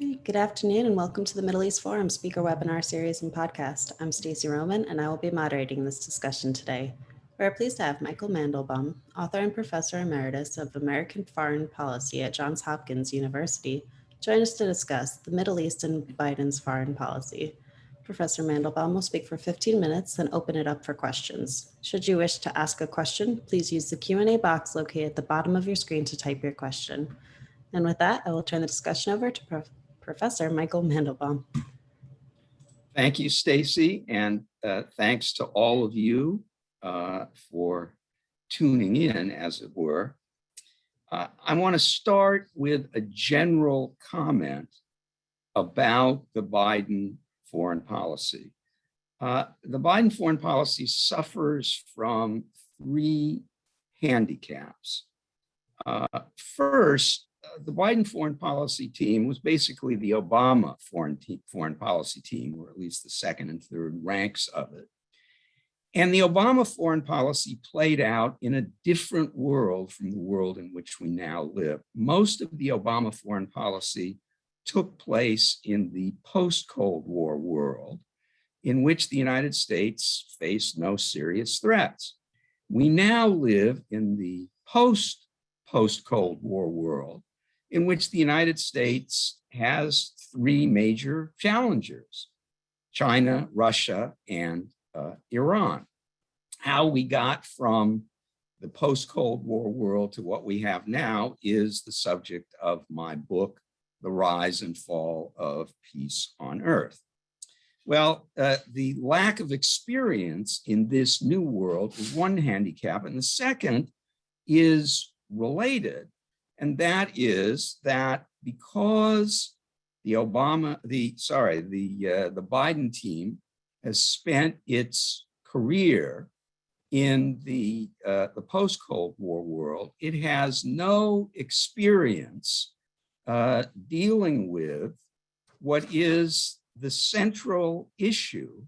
Hey, good afternoon and welcome to the Middle East Forum speaker webinar series and podcast. I'm Stacey Roman and I will be moderating this discussion today. We are pleased to have Michael Mandelbaum, author and professor emeritus of American Foreign Policy at Johns Hopkins University, join us to discuss the Middle East and Biden's foreign policy. Professor Mandelbaum will speak for 15 minutes, then open it up for questions. Should you wish to ask a question, please use the Q&A box located at the bottom of your screen to type your question. And with that, I will turn the discussion over to Professor Michael Mandelbaum. Thank you, Stacey, and thanks to all of you for tuning in, as it were. I want to start with a general comment about the Biden foreign policy. The Biden foreign policy suffers from three handicaps. First, the Biden foreign policy team was basically the Obama foreign policy team, or at least the second and third ranks of it. And the Obama foreign policy played out in a different world from the world in which we now live. Most of the Obama foreign policy took place in the post-Cold War world, in which the United States faced no serious threats. We now live in the post-Cold War world, in which the United States has three major challengers: China, Russia, and Iran. How we got from the post-Cold War world to what we have now is the subject of my book, The Rise and Fall of Peace on Earth. Well, the lack of experience in this new world is one handicap, and the second is related. And that is that because the Biden team has spent its career in the post-Cold War world, it has no experience dealing with what is the central issue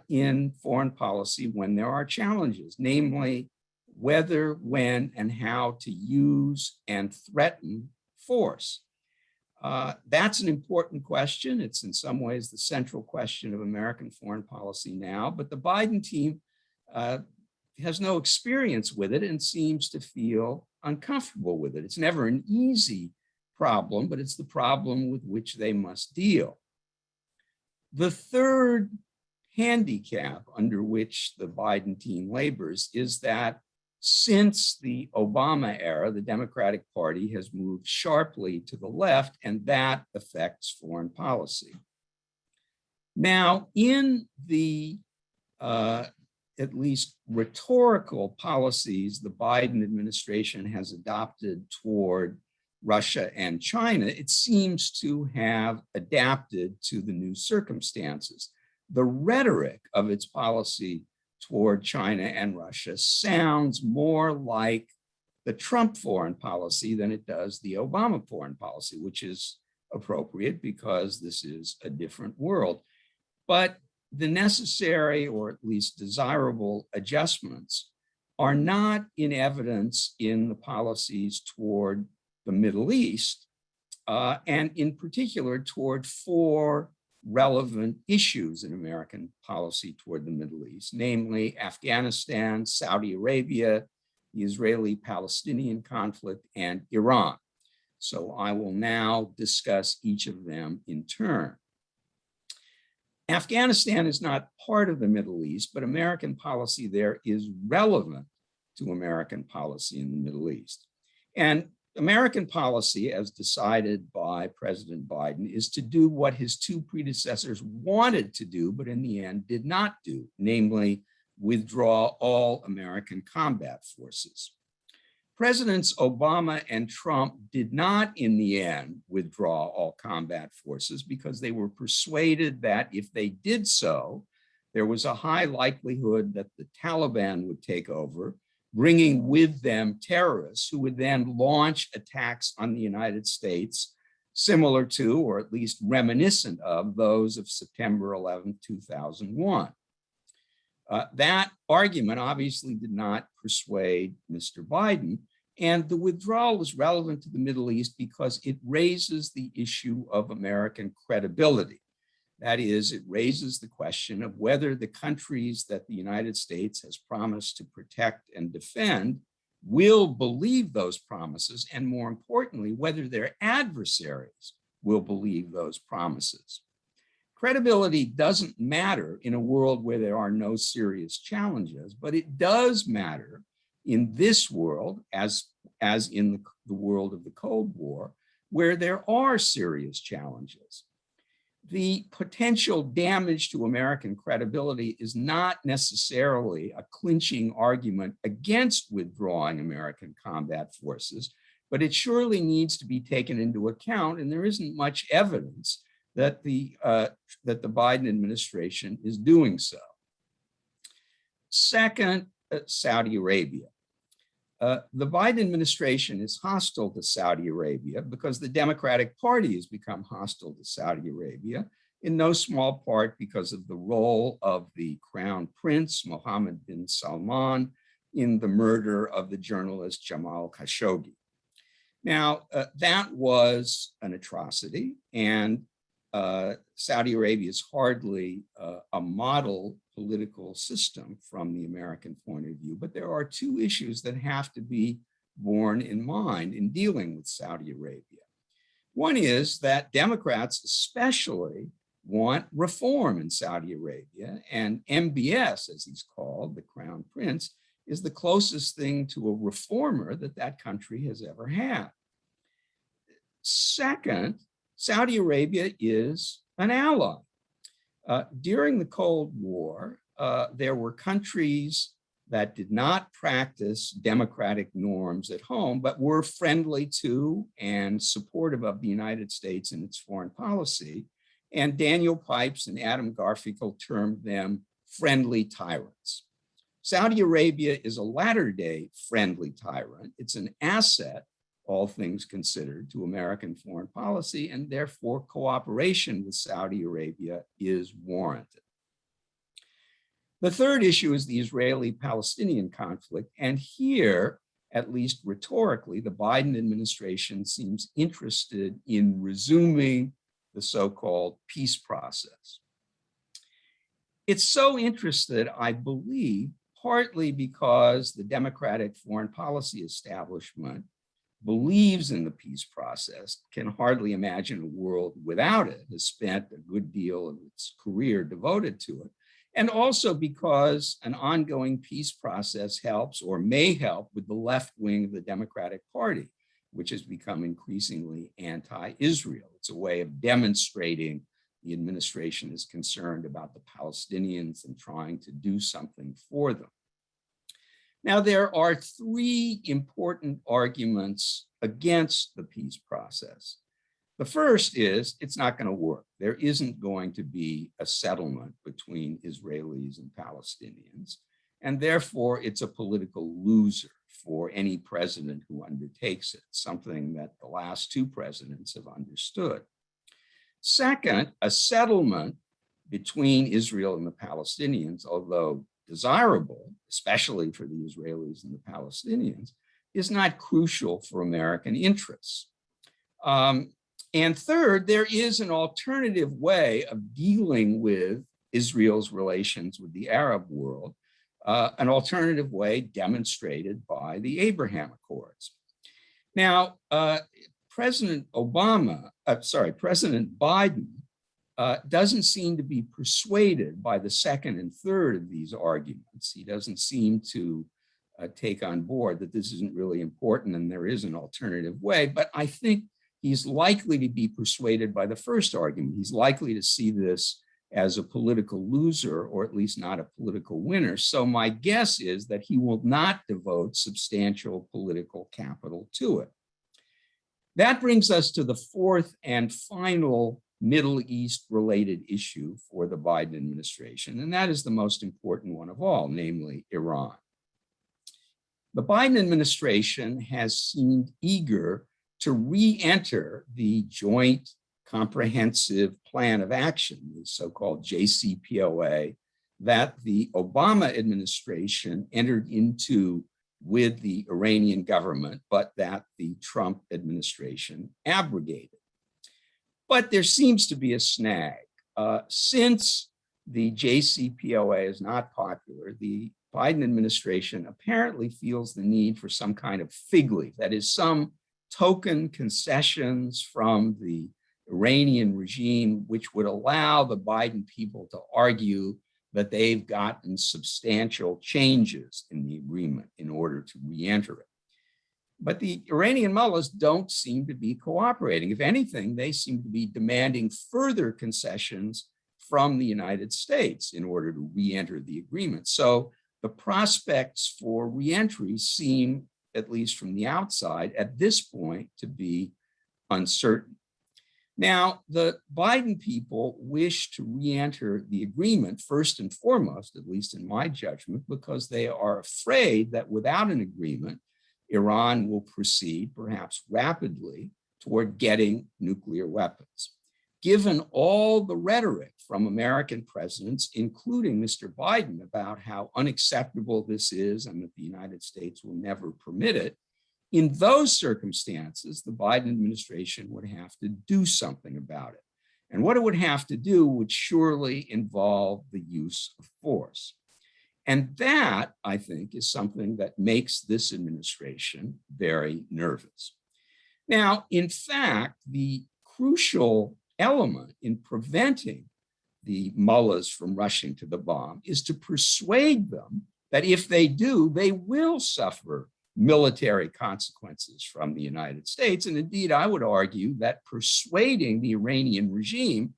in foreign policy when there are challenges, namely whether, when, and how to use and threaten force. That's an important question. It's in some ways the central question of American foreign policy now, but the Biden team has no experience with it and seems to feel uncomfortable with it. It's never an easy problem, but it's the problem with which they must deal. The third handicap under which the Biden team labors is that since the Obama era, the Democratic Party has moved sharply to the left, and that affects foreign policy. Now, in the at least rhetorical policies the Biden administration has adopted toward Russia and China, it seems to have adapted to the new circumstances. The rhetoric of its policy toward China and Russia sounds more like the Trump foreign policy than it does the Obama foreign policy, which is appropriate because this is a different world. But the necessary, or at least desirable, adjustments are not in evidence in the policies toward the Middle East, and in particular toward four relevant issues in American policy toward the Middle East, namely Afghanistan, Saudi Arabia, the Israeli-Palestinian conflict, and Iran. So I will now discuss each of them in turn. Afghanistan is not part of the Middle East, but American policy there is relevant to American policy in the Middle East. And American policy, as decided by President Biden, is to do what his two predecessors wanted to do, but in the end did not do, namely withdraw all American combat forces. Presidents Obama and Trump did not, in the end, withdraw all combat forces because they were persuaded that if they did so, there was a high likelihood that the Taliban would take over, bringing with them terrorists who would then launch attacks on the United States, similar to, or at least reminiscent of, those of September 11, 2001. That argument obviously did not persuade Mr. Biden, And the withdrawal is relevant to the Middle East because it raises the issue of American credibility. That is, it raises the question of whether the countries that the United States has promised to protect and defend will believe those promises, and more importantly, whether their adversaries will believe those promises. Credibility doesn't matter in a world where there are no serious challenges, but it does matter in this world, as in the world of the Cold War, where there are serious challenges. The potential damage to American credibility is not necessarily a clinching argument against withdrawing American combat forces, but it surely needs to be taken into account, and there isn't much evidence that the Biden administration is doing so. Second, Saudi Arabia. The Biden administration is hostile to Saudi Arabia because the Democratic Party has become hostile to Saudi Arabia, in no small part because of the role of the Crown Prince, Mohammed bin Salman, in the murder of the journalist Jamal Khashoggi. Now, that was an atrocity, and Saudi Arabia is hardly a model political system from the American point of view, but there are two issues that have to be borne in mind in dealing with Saudi Arabia. One is that Democrats especially want reform in Saudi Arabia, and MBS, as he's called, the Crown Prince, is the closest thing to a reformer that that country has ever had. Second, Saudi Arabia is an ally. During the Cold War, there were countries that did not practice democratic norms at home, but were friendly to and supportive of the United States in its foreign policy. And Daniel Pipes and Adam Garfinkel termed them friendly tyrants. Saudi Arabia is a latter-day friendly tyrant. It's an asset, all things considered, to American foreign policy, and therefore cooperation with Saudi Arabia is warranted. The third issue is the Israeli-Palestinian conflict, and here, at least rhetorically, the Biden administration seems interested in resuming the so-called peace process. It's so interested, I believe, partly because the Democratic foreign policy establishment believes in the peace process, can hardly imagine a world without it, has spent a good deal of its career devoted to it, and also because an ongoing peace process helps or may help with the left wing of the Democratic Party, which has become increasingly anti-Israel. It's a way of demonstrating the administration is concerned about the Palestinians and trying to do something for them. Now, there are three important arguments against the peace process. The first is it's not going to work. There isn't going to be a settlement between Israelis and Palestinians, and therefore it's a political loser for any president who undertakes it, something that the last two presidents have understood. Second, a settlement between Israel and the Palestinians, although desirable, especially for the Israelis and the Palestinians, is not crucial for American interests. And third, there is an alternative way of dealing with Israel's relations with the Arab world, an alternative way demonstrated by the Abraham Accords. Now, President Biden doesn't seem to be persuaded by the second and third of these arguments. He doesn't seem to take on board that this isn't really important and there is an alternative way, but I think he's likely to be persuaded by the first argument. He's likely to see this as a political loser, or at least not a political winner. So my guess is that he will not devote substantial political capital to it. That brings us to the fourth and final Middle East related issue for the Biden administration, and that is the most important one of all, namely Iran. The Biden administration has seemed eager to re-enter the Joint Comprehensive Plan of Action, the so-called JCPOA, that the Obama administration entered into with the Iranian government, but that the Trump administration abrogated. But there seems to be a snag. Since the JCPOA is not popular, the Biden administration apparently feels the need for some kind of fig leaf, that is, some token concessions from the Iranian regime, which would allow the Biden people to argue that they've gotten substantial changes in the agreement in order to re-enter it. But the Iranian mullahs don't seem to be cooperating. If anything, they seem to be demanding further concessions from the United States in order to re-enter the agreement. So the prospects for re-entry seem, at least from the outside, at this point, to be uncertain. Now, the Biden people wish to re-enter the agreement first and foremost, at least in my judgment, because they are afraid that without an agreement, Iran will proceed, perhaps rapidly, toward getting nuclear weapons. Given all the rhetoric from American presidents, including Mr. Biden, about how unacceptable this is and that the United States will never permit it, in those circumstances, the Biden administration would have to do something about it. And what it would have to do would surely involve the use of force. And that, I think, is something that makes this administration very nervous. Now, in fact, the crucial element in preventing the mullahs from rushing to the bomb is to persuade them that if they do, they will suffer military consequences from the United States. And indeed, I would argue that persuading the Iranian regime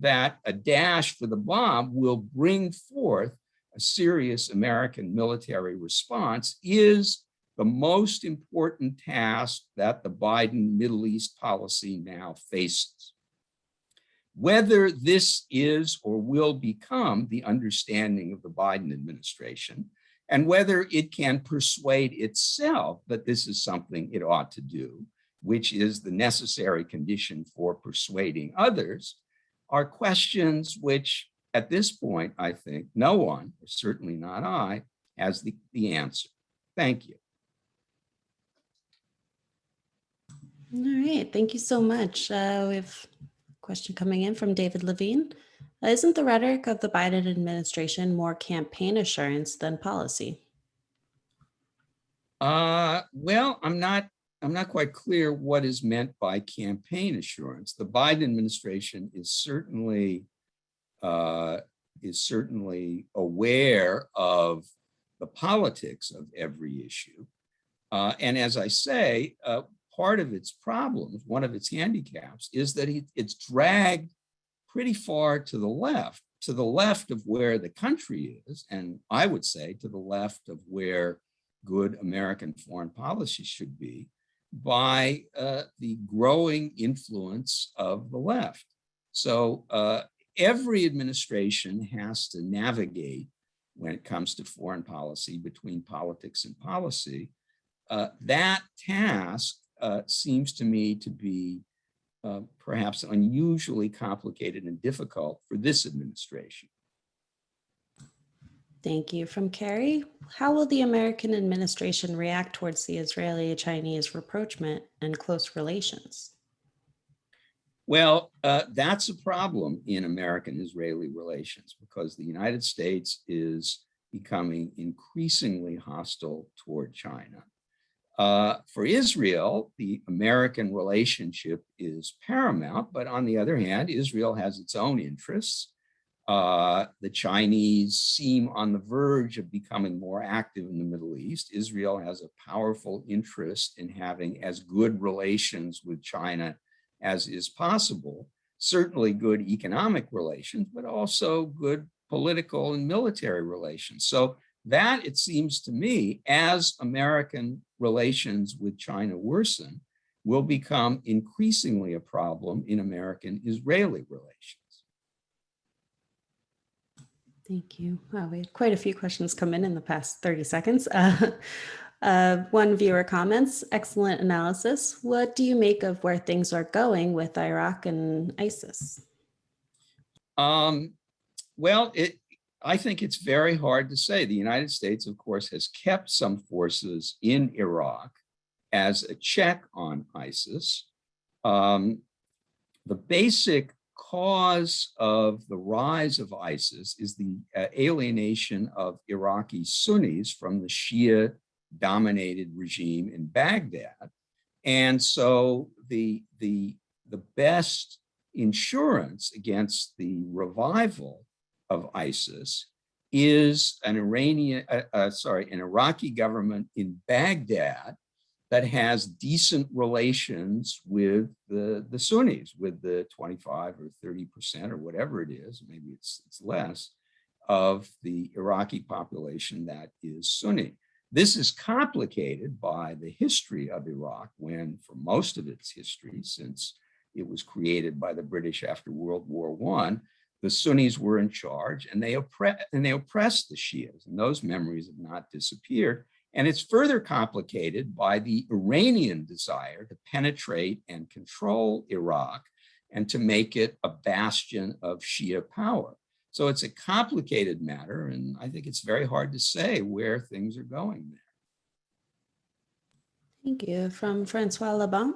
that a dash for the bomb will bring forth a serious American military response is the most important task that the Biden Middle East policy now faces. Whether this is or will become the understanding of the Biden administration, and whether it can persuade itself that this is something it ought to do, which is the necessary condition for persuading others, are questions which, at this point, I think no one, or certainly not I, has the answer. Thank you. All right, thank you so much. We have a question coming in from David Levine. Isn't the rhetoric of the Biden administration more campaign assurance than policy? Well, I'm not quite clear what is meant by campaign assurance. The Biden administration is certainly aware of the politics of every issue. And as I say, part of its problems, one of its handicaps, is that it's dragged pretty far to the left of where the country is, and I would say to the left of where good American foreign policy should be, by the growing influence of the left. So every administration has to navigate, when it comes to foreign policy, between politics and policy. That task seems to me to be perhaps unusually complicated and difficult for this administration. Thank you. From Carrie, how will the American administration react towards the Israeli-Chinese rapprochement and close relations? Well, that's a problem in American-Israeli relations because the United States is becoming increasingly hostile toward China. For Israel, the American relationship is paramount, but on the other hand, Israel has its own interests. The Chinese seem on the verge of becoming more active in the Middle East. Israel has a powerful interest in having as good relations with China as is possible, certainly good economic relations, but also good political and military relations. So that, it seems to me, as American relations with China worsen, will become increasingly a problem in American-Israeli relations. Thank you. Wow, we had quite a few questions come in the past 30 seconds. One viewer comments, excellent analysis. What do you make of where things are going with Iraq and ISIS? Well, I think it's very hard to say. The United States, of course, has kept some forces in Iraq as a check on ISIS. The basic cause of the rise of ISIS is the alienation of Iraqi Sunnis from the Shia-dominated regime in Baghdad. And so the best insurance against the revival of ISIS is an Iraqi government in Baghdad that has decent relations with the Sunnis, with the 25 or 30% or whatever it is, maybe it's less, of the Iraqi population that is Sunni. This is complicated by the history of Iraq, when for most of its history, since it was created by the British after World War I, the Sunnis were in charge and they oppressed the Shias, and those memories have not disappeared. And it's further complicated by the Iranian desire to penetrate and control Iraq and to make it a bastion of Shia power. So it's a complicated matter, and I think it's very hard to say where things are going there. Thank you. From Francois Lebon.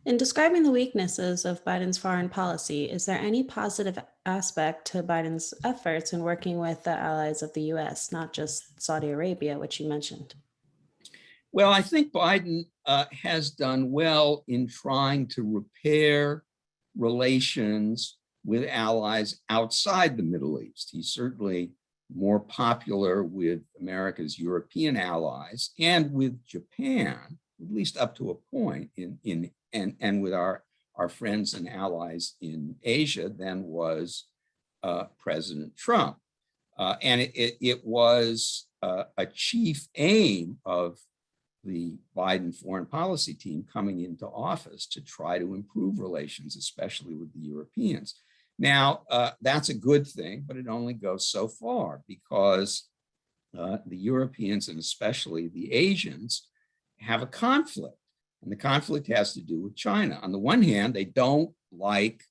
In describing the weaknesses of Biden's foreign policy, is there any positive aspect to Biden's efforts in working with the allies of the US, not just Saudi Arabia, which you mentioned? Well, I think Biden has done well in trying to repair relations with allies outside the Middle East. He's certainly more popular with America's European allies and with Japan, at least up to a point, and with our friends and allies in Asia than was President Trump. And it was a chief aim of the Biden foreign policy team coming into office to try to improve relations, especially with the Europeans. Now, that's a good thing, but it only goes so far, because the Europeans, and especially the Asians, have a conflict. And the conflict has to do with China. On the one hand, they don't like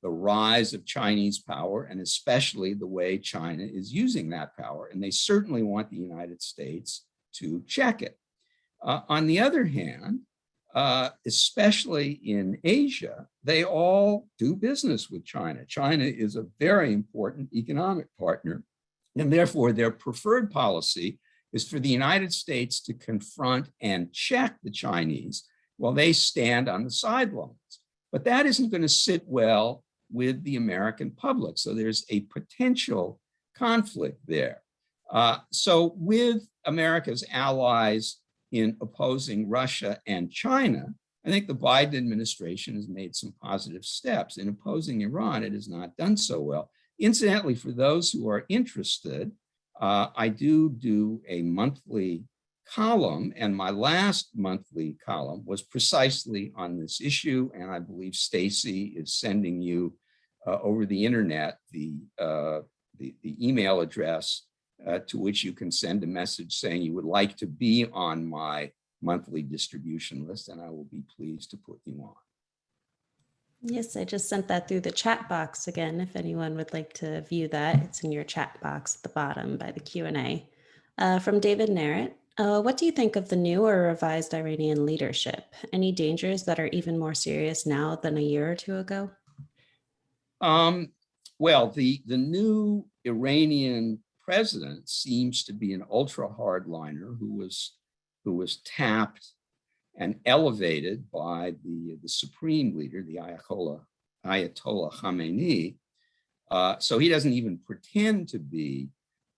the rise of Chinese power, and especially the way China is using that power. And they certainly want the United States to check it. On the other hand, especially in Asia, they all do business with China. China is a very important economic partner, and therefore their preferred policy is for the United States to confront and check the Chinese while they stand on the sidelines. But that isn't going to sit well with the American public. So there's a potential conflict there. So with America's allies in opposing Russia and China, I think the Biden administration has made some positive steps. In opposing Iran, it has not done so well. Incidentally, for those who are interested, I do a monthly column, and my last monthly column was precisely on this issue, and I believe Stacy is sending you over the internet the email address to which you can send a message saying you would like to be on my monthly distribution list, and I will be pleased to put you on. Yes, I just sent that through the chat box again. If anyone would like to view that, it's in your chat box at the bottom by the Q&A. From David Narrett, what do you think of the new or revised Iranian leadership? Any dangers that are even more serious now than a year or two ago? Well, the new Iranian president seems to be an ultra hardliner who was tapped and elevated by the supreme leader, the Ayatollah Khamenei. So he doesn't even pretend to be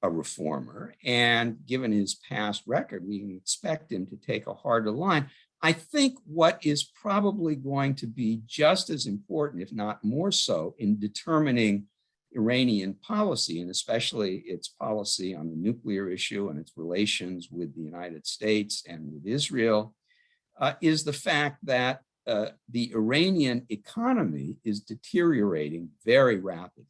a reformer. And given his past record, we can expect him to take a harder line. I think what is probably going to be just as important, if not more so, in determining Iranian policy, and especially its policy on the nuclear issue and its relations with the United States and with Israel, is the fact that the Iranian economy is deteriorating very rapidly.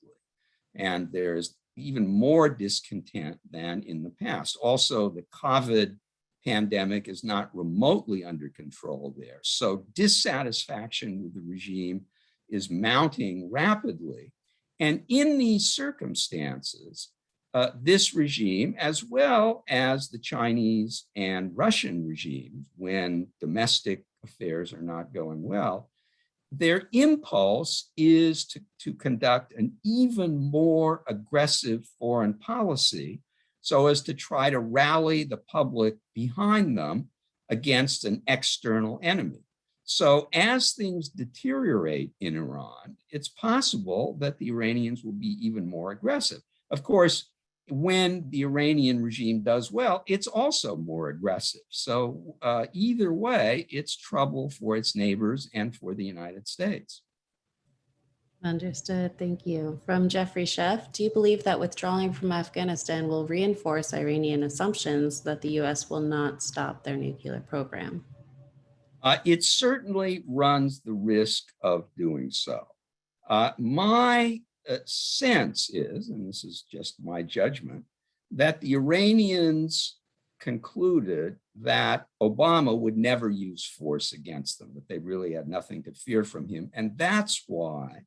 And there's even more discontent than in the past. Also, the COVID pandemic is not remotely under control there. So dissatisfaction with the regime is mounting rapidly. And in these circumstances, this regime, as well as the Chinese and Russian regimes, when domestic affairs are not going well, their impulse is to conduct an even more aggressive foreign policy so as to try to rally the public behind them against an external enemy. So as things deteriorate in Iran, it's possible that the Iranians will be even more aggressive. Of course, when the Iranian regime does well, it's also more aggressive. So either way, it's trouble for its neighbors and for the United States. Understood. Thank you. From Jeffrey Sheff, do you believe that withdrawing from Afghanistan will reinforce Iranian assumptions that the U.S. will not stop their nuclear program? It certainly runs the risk of doing so. My sense is, and this is just my judgment, that the Iranians concluded that Obama would never use force against them, that they really had nothing to fear from him. And that's why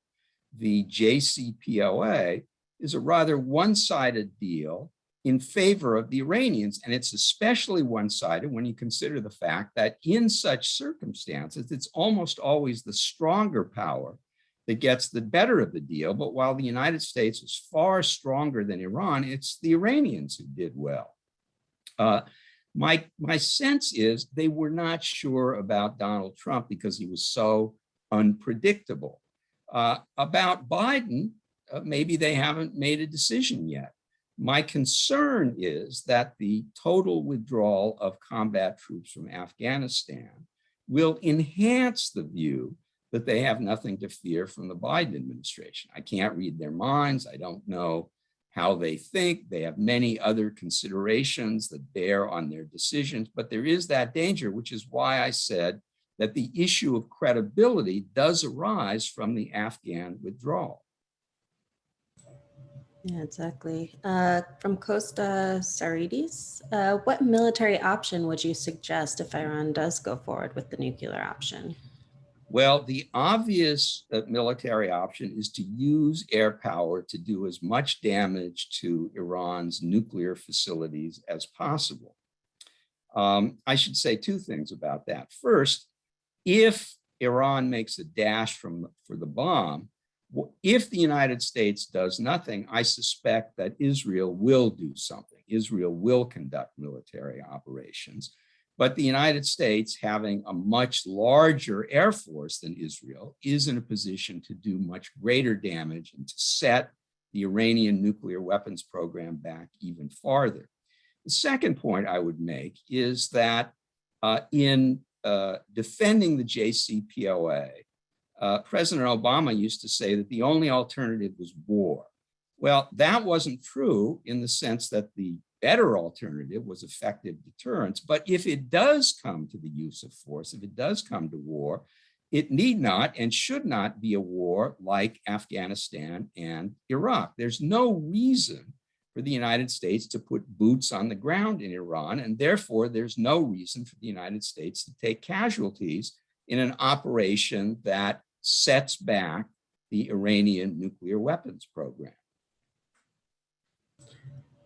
the JCPOA is a rather one-sided deal in favor of the Iranians. And it's especially one-sided when you consider the fact that in such circumstances, it's almost always the stronger power that gets the better of the deal. But while the United States was far stronger than Iran, it's the Iranians who did well. My sense is they were not sure about Donald Trump because he was so unpredictable. About Biden, maybe they haven't made a decision yet. My concern is that the total withdrawal of combat troops from Afghanistan will enhance the view that they have nothing to fear from the Biden administration. I can't read their minds. I don't know how they think. They have many other considerations that bear on their decisions, but there is that danger, which is why I said that the issue of credibility does arise from the Afghan withdrawal. Yeah, exactly. From Costa Saridis, what military option would you suggest if Iran does go forward with the nuclear option? Well, the obvious military option is to use air power to do as much damage to Iran's nuclear facilities as possible. I should say two things about that. First, if Iran makes a dash for the bomb, if the United States does nothing, I suspect that Israel will do something. Israel will conduct military operations. But the United States, having a much larger air force than Israel, is in a position to do much greater damage and to set the Iranian nuclear weapons program back even farther. The second point I would make is that in defending the JCPOA, President Obama used to say that the only alternative was war. Well, that wasn't true in the sense that the better alternative was effective deterrence. But if it does come to the use of force, if it does come to war, it need not and should not be a war like Afghanistan and Iraq. There's no reason for the United States to put boots on the ground in Iran, and therefore there's no reason for the United States to take casualties in an operation that sets back the Iranian nuclear weapons program.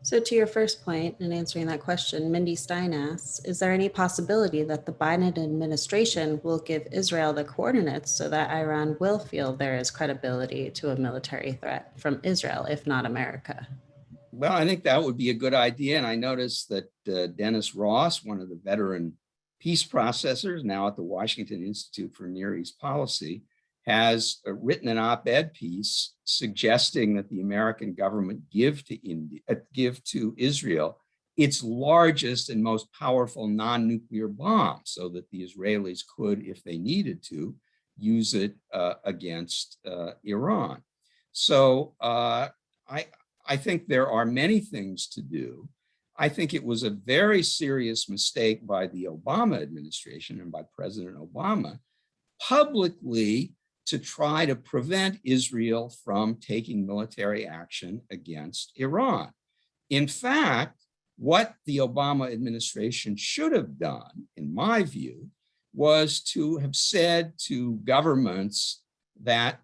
So to your first point in answering that question, Mindy Stein asks, is there any possibility that the Biden administration will give Israel the coordinates so that Iran will feel there is credibility to a military threat from Israel, if not America? Well, I think that would be a good idea. And I noticed that Dennis Ross, one of the veteran peace processors now at the Washington Institute for Near East Policy, has written an op-ed piece suggesting that the American government give to Israel its largest and most powerful non-nuclear bomb so that the Israelis could, if they needed to, use it against Iran. So I think there are many things to do. I think it was a very serious mistake by the Obama administration and by President Obama publicly to try to prevent Israel from taking military action against Iran. In fact, what the Obama administration should have done, in my view, was to have said to governments that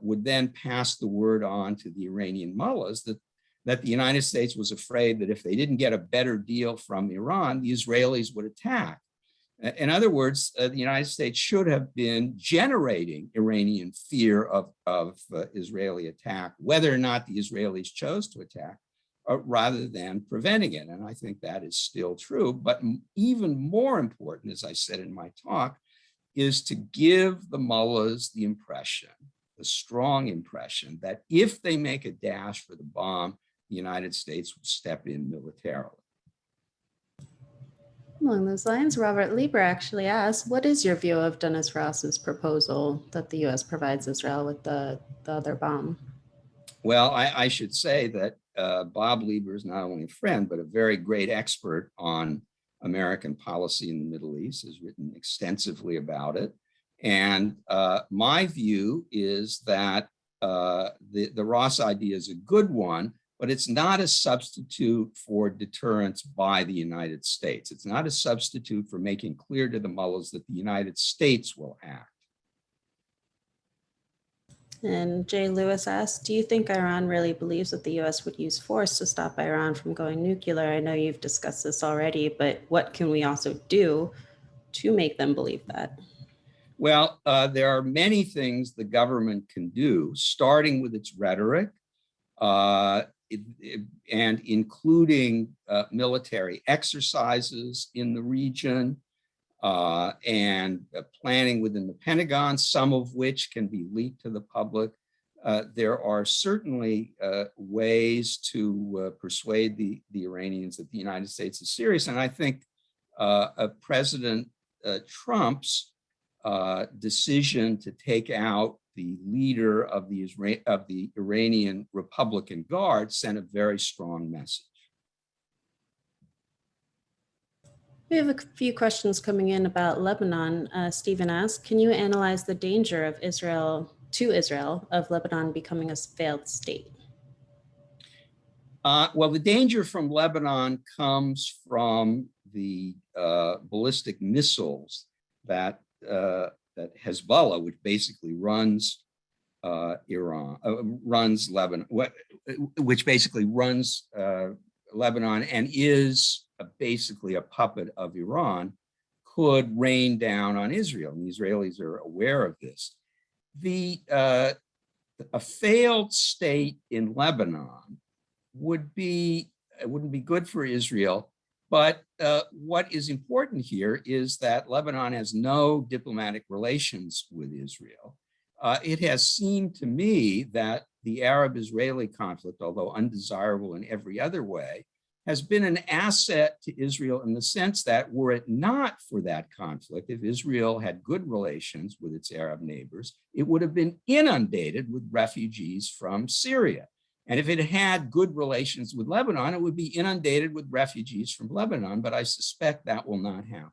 would then pass the word on to the Iranian mullahs that that the United States was afraid that if they didn't get a better deal from Iran, the Israelis would attack. In other words, the United States should have been generating Iranian fear of Israeli attack, whether or not the Israelis chose to attack, rather than preventing it. And I think that is still true. But even more important, as I said in my talk, is to give the mullahs the impression, the strong impression, that if they make a dash for the bomb, the United States will step in militarily. Along those lines, Robert Lieber actually asks, what is your view of Dennis Ross's proposal that the U.S. provides Israel with the other bomb? Well, I should say that Bob Lieber is not only a friend, but a very great expert on American policy in the Middle East, has written extensively about it. And my view is that the Ross idea is a good one, but it's not a substitute for deterrence by the United States. It's not a substitute for making clear to the mullahs that the United States will act. And Jay Lewis asks, do you think Iran really believes that the U.S. would use force to stop Iran from going nuclear? I know you've discussed this already, but what can we also do to make them believe that? Well, there are many things the government can do, starting with its rhetoric, and including military exercises in the region, and planning within the Pentagon, some of which can be leaked to the public. There are certainly ways to persuade the Iranians that the United States is serious. And I think President Trump's decision to take out the leader of the Iranian Republican Guard sent a very strong message. We have a few questions coming in about Lebanon. Stephen asks, can you analyze the danger of Israel of Lebanon becoming a failed state? Well, the danger from Lebanon comes from the ballistic missiles that Hezbollah, which basically runs Lebanon, which basically runs Lebanon and is basically a puppet of Iran, could rain down on Israel. And the Israelis are aware of this. A failed state in Lebanon wouldn't be good for Israel. But what is important here is that Lebanon has no diplomatic relations with Israel. It has seemed to me that the Arab-Israeli conflict, although undesirable in every other way, has been an asset to Israel in the sense that were it not for that conflict, if Israel had good relations with its Arab neighbors, it would have been inundated with refugees from Syria. And if it had good relations with Lebanon, it would be inundated with refugees from Lebanon, but I suspect that will not happen.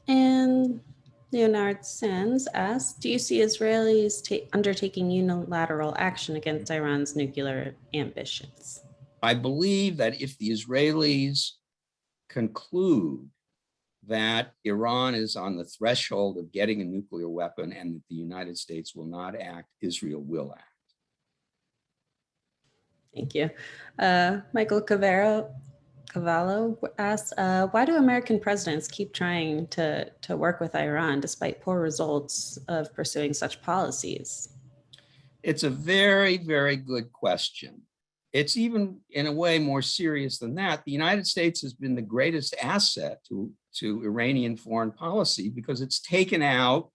And Leonard Sands asks, do you see Israelis undertaking unilateral action against Iran's nuclear ambitions? I believe that if the Israelis conclude that Iran is on the threshold of getting a nuclear weapon and that the United States will not act, Israel will act. Thank you. Michael Cavallo asks, why do American presidents keep trying to work with Iran despite poor results of pursuing such policies? It's a very, very good question. It's even in a way more serious than that. The United States has been the greatest asset to Iranian foreign policy because it's taken out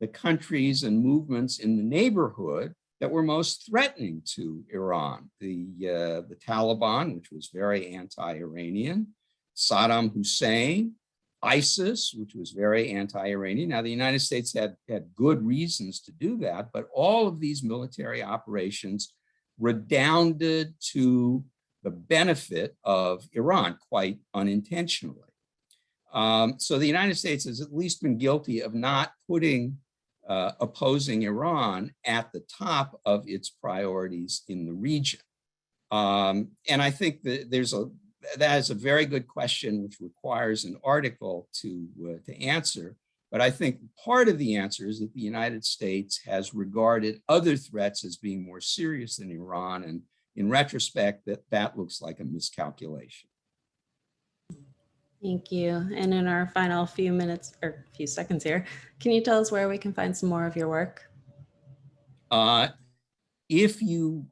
the countries and movements in the neighborhood that were most threatening to Iran. The Taliban, which was very anti-Iranian, Saddam Hussein, ISIS, which was very anti-Iranian. Now, the United States had good reasons to do that, but all of these military operations redounded to the benefit of Iran, quite unintentionally. So the United States has at least been guilty of not putting opposing Iran at the top of its priorities in the region. And I think that that is a very good question, which requires an article to answer. But I think part of the answer is that the United States has regarded other threats as being more serious than Iran. And in retrospect, that looks like a miscalculation. Thank you. And in our final few minutes or few seconds here, can you tell us where we can find some more of your work? If you,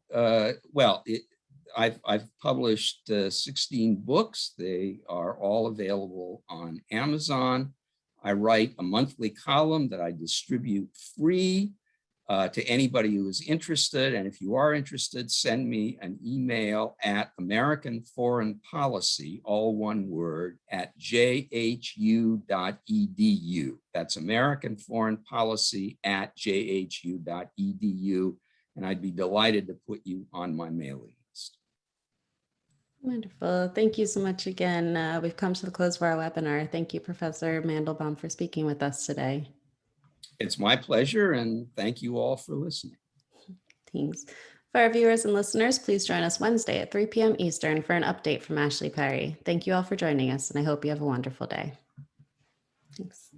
I've published 16 books. They are all available on Amazon. I write a monthly column that I distribute free to anybody who is interested. And if you are interested, send me an email at American Foreign Policy, all one word, at jhu.edu. That's American Foreign Policy at jhu.edu. And I'd be delighted to put you on my mailing list. Wonderful. Thank you so much again. We've come to the close of our webinar. Thank you, Professor Mandelbaum, for speaking with us today. It's my pleasure, and thank you all for listening. Thanks. For our viewers and listeners, please join us Wednesday at 3 p.m. Eastern for an update from Ashley Perry. Thank you all for joining us, and I hope you have a wonderful day. Thanks.